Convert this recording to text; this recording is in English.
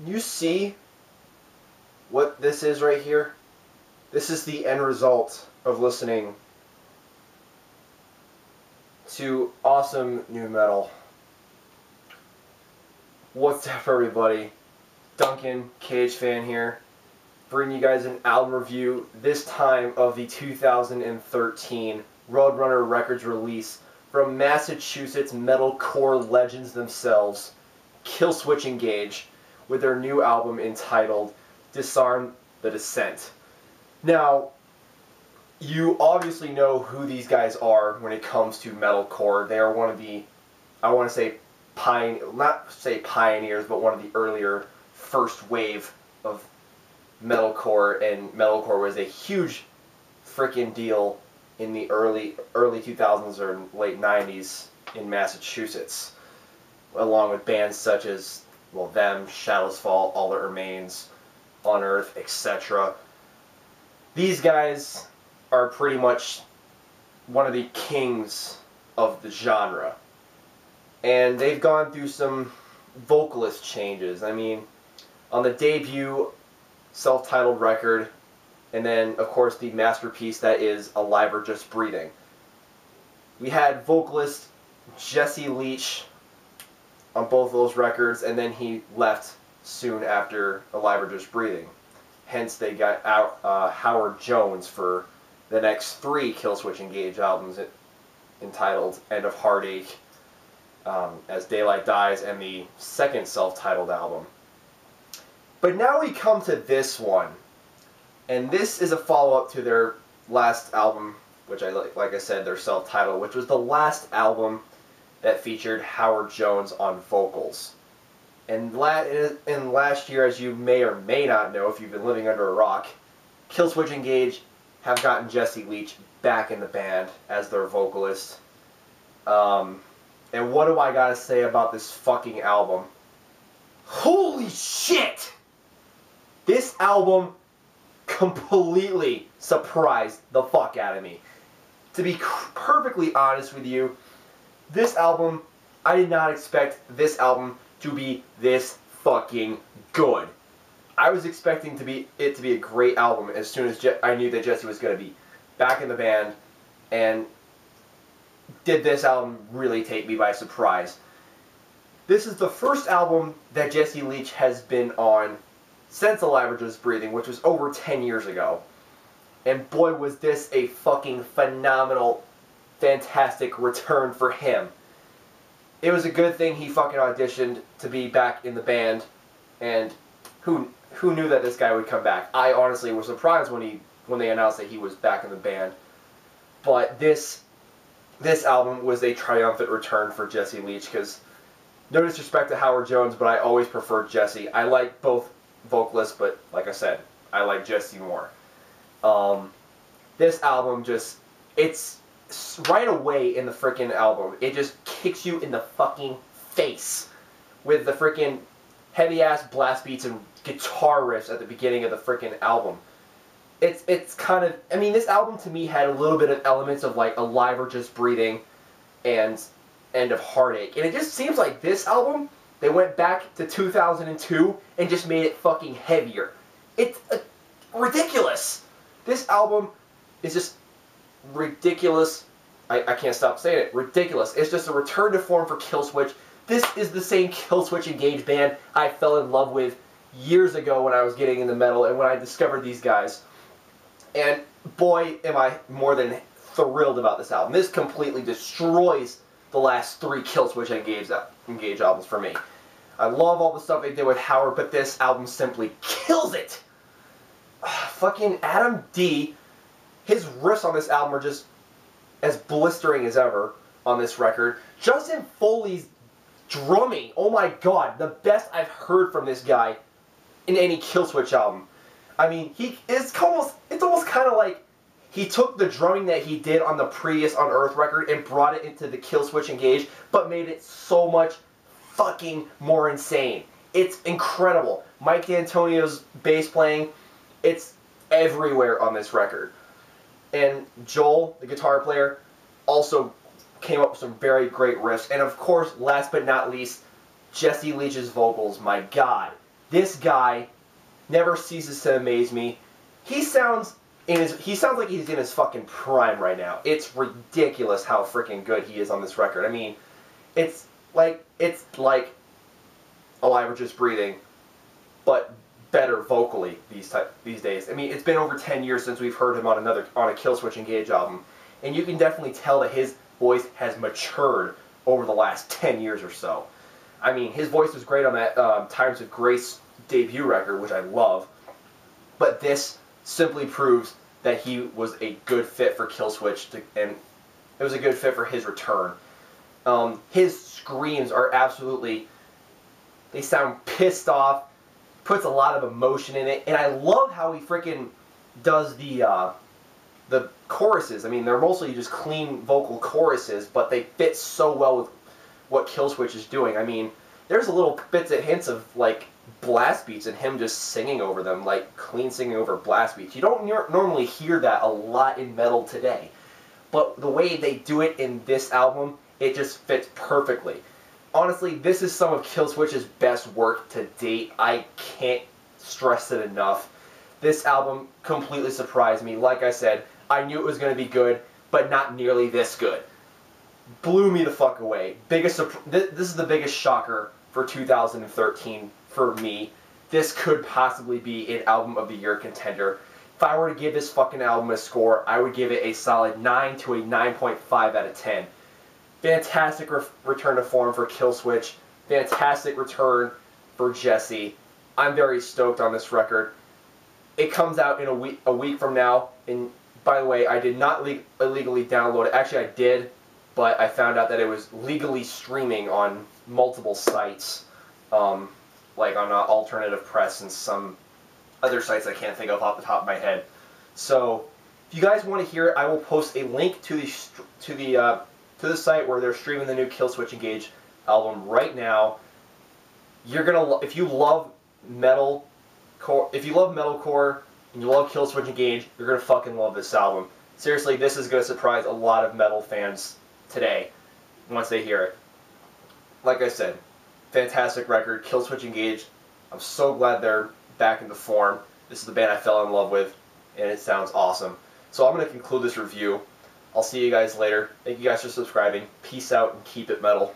You see what this is right here? This is the end result of listening to awesome new metal. What's up, everybody? Duncan, Cage Fan here, bringing you guys an album review, this time of the 2013 Roadrunner Records release from Massachusetts metalcore legends themselves, Killswitch Engage, with their new album entitled Disarm the Descent. Now, you obviously know who these guys are when it comes to metalcore. They are one of the, I want to say, not say pioneers, but one of the earlier first wave of metalcore, and metalcore was a huge freaking deal in the early 2000s or late 90s in Massachusetts, along with bands such as, well, them, Shadows Fall, All That Remains, Unearth, etc. These guys are pretty much one of the kings of the genre. And they've gone through some vocalist changes. I mean, on the debut self-titled record, and then, of course, the masterpiece that is Alive or Just Breathing, we had vocalist Jesse Leach on both of those records, and then he left soon after Alive or Just Breathing. Hence, they got Howard Jones for the next 3 Killswitch Engage albums entitled End of Heartache, As Daylight Dies, and the second self-titled album. But now we come to this one, and this is a follow-up to their last album, which like I said, their self-titled, which was the last album that featured Howard Jones on vocals. And last year, as you may or may not know if you've been living under a rock, Killswitch Engage have gotten Jesse Leach back in the band as their vocalist. And what do I gotta say about this fucking album? Holy shit! This album completely surprised the fuck out of me. To be perfectly honest with you, this album, I did not expect this album to be this fucking good. I was expecting it to be a great album as soon as I knew that Jesse was going to be back in the band, and did this album really take me by surprise. This is the first album that Jesse Leach has been on since Alive or Just Breathing, which was over 10 years ago. And boy, was this a fucking phenomenal, fantastic return for him. It was a good thing he fucking auditioned to be back in the band, and who knew that this guy would come back? I honestly was surprised when they announced that he was back in the band. But this album was a triumphant return for Jesse Leach, because no disrespect to Howard Jones, but I always preferred Jesse. I like both vocalists, but like I said, I like Jesse more. This album it's right away in the frickin' album, it just kicks you in the fucking face with the frickin' heavy-ass blast beats and guitar riffs at the beginning of the frickin' album. It's kind of, I mean, this album to me had a little bit of elements of like Alive or Just Breathing and End of Heartache. And it just seems like this album, they went back to 2002 and just made it fucking heavier. It's ridiculous. This album is just ridiculous. I can't stop saying it. Ridiculous. It's just a return to form for Killswitch. This is the same Killswitch Engage band I fell in love with years ago when I was getting into metal and when I discovered these guys. And boy, am I more than thrilled about this album. This completely destroys the last 3 Killswitch Engage albums for me. I love all the stuff they did with Howard, but this album simply kills it. Fucking Adam D, his riffs on this album are just as blistering as ever on this record. Justin Foley's drumming, oh my god, the best I've heard from this guy in any Killswitch album. I mean, it's almost kind of like he took the drumming that he did on the previous Unearth record and brought it into the Killswitch Engage, but made it so much fucking more insane. It's incredible. Mike D'Antonio's bass playing, it's everywhere on this record. And Joel, the guitar player, also came up with some very great riffs. And of course, last but not least, Jesse Leach's vocals. My God. This guy never ceases to amaze me. He sounds like he's in his fucking prime right now. It's ridiculous how freaking good he is on this record. I mean, it's like Alive or Just Breathing, but better vocally these days. I mean, it's been over 10 years since we've heard him on a Killswitch Engage album, and you can definitely tell that his voice has matured over the last 10 years or so. I mean, his voice was great on that Times of Grace debut record, which I love, but this simply proves that he was a good fit for Killswitch, and it was a good fit for his return. His screams are absolutely, they sound pissed off, puts a lot of emotion in it, and I love how he freaking does the choruses. I mean, they're mostly just clean vocal choruses, but they fit so well with what Killswitch is doing. I mean, there's a little bits and hints of, like, blast beats and him just singing over them, like clean singing over blast beats. You don't normally hear that a lot in metal today, but the way they do it in this album, it just fits perfectly. Honestly, this is some of Killswitch's best work to date. I can't stress it enough. This album completely surprised me. Like I said, I knew it was going to be good, but not nearly this good. Blew me the fuck away. This is the biggest shocker for 2013 for me. This could possibly be an Album of the Year contender. If I were to give this fucking album a score, I would give it a solid 9 to a 9.5 out of 10. Fantastic return to form for Killswitch. Fantastic return for Jesse. I'm very stoked on this record. It comes out in a week from now. And by the way, I did not illegally download it. Actually, I did, but I found out that it was legally streaming on multiple sites, like on Alternative Press and some other sites I can't think of off the top of my head. So, if you guys want to hear it, I will post a link to the site where they're streaming the new Killswitch Engage album right now. You're gonna if you love metalcore and you love Killswitch Engage, you're gonna fucking love this album. Seriously, this is gonna surprise a lot of metal fans today once they hear it. Like I said, fantastic record, Killswitch Engage. I'm so glad they're back into form. This is the band I fell in love with, and it sounds awesome. So I'm going to conclude this review. I'll see you guys later. Thank you guys for subscribing. Peace out and keep it metal.